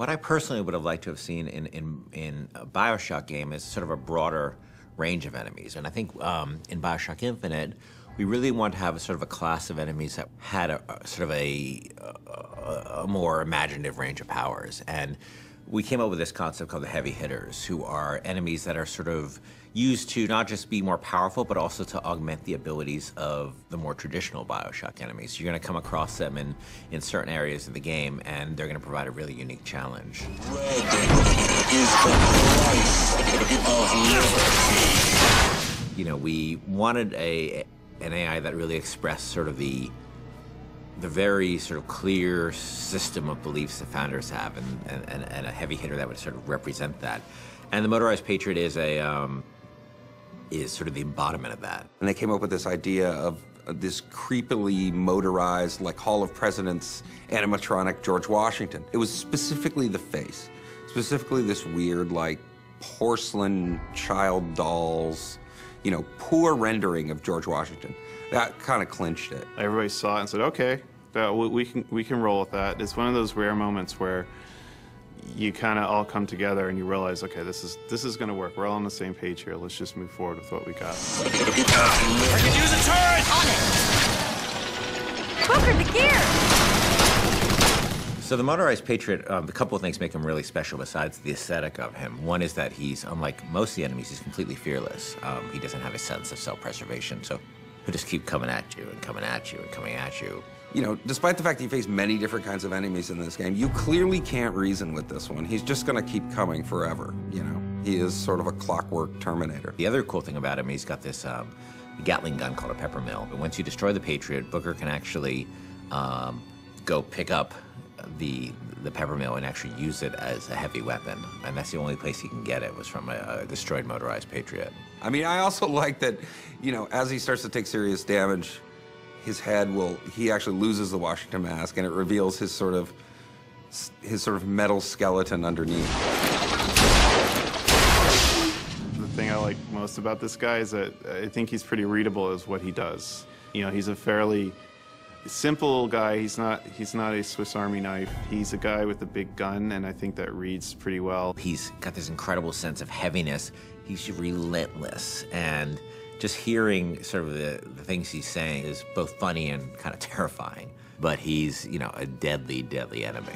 What I personally would have liked to have seen in a Bioshock game is sort of a broader range of enemies. And I think in Bioshock Infinite, we really want to have a sort of a class of enemies that had a sort of a more imaginative range of powers. And we came up with this concept called the heavy hitters, who are enemies that are sort of used to not just be more powerful, but also to augment the abilities of the more traditional Bioshock enemies. You're going to come across them in certain areas of the game, and they're going to provide a really unique challenge. Red is the price of liberty. You know, we wanted an AI that really expressed sort of the very sort of clear system of beliefs that founders have, and a heavy hitter that would sort of represent that. And the Motorized Patriot is sort of the embodiment of that. And they came up with this idea of this creepily motorized, like Hall of Presidents animatronic George Washington. It was specifically the face, specifically this weird, like, porcelain child dolls, you know, poor rendering of George Washington. That kind of clinched it. Everybody saw it and said, okay, we can roll with that. It's one of those rare moments where you kind of all come together and you realize, okay, this is going to work. We're all on the same page here. Let's just move forward with what we got. I can use a turret! On it! Booker, the gear! So the Motorized Patriot, a couple of things make him really special besides the aesthetic of him. One is that he's, unlike most of the enemies, he's completely fearless. He doesn't have a sense of self-preservation, so he'll just keep coming at you and coming at you and coming at you. You know, despite the fact that you face many different kinds of enemies in this game, you clearly can't reason with this one. He's just gonna keep coming forever, you know? He is sort of a clockwork Terminator. The other cool thing about him, he's got this Gatling gun called a pepper mill. But once you destroy the Patriot, Booker can actually go pick up the pepper mill and actually use it as a heavy weapon. And that's the only place he can get it, was from a destroyed Motorized Patriot. I mean, I also like that, you know, as he starts to take serious damage, his head he actually loses the Washington mask, and it reveals his sort of metal skeleton underneath. The thing I like most about this guy is that I think he's pretty readable as what he does. You know, he's a fairly simple guy. He's not a Swiss Army knife. He's a guy with a big gun, and I think that reads pretty well. He's got this incredible sense of heaviness. He's relentless, and just hearing sort of the things he's saying is both funny and kind of terrifying. But he's, you know, a deadly, deadly enemy.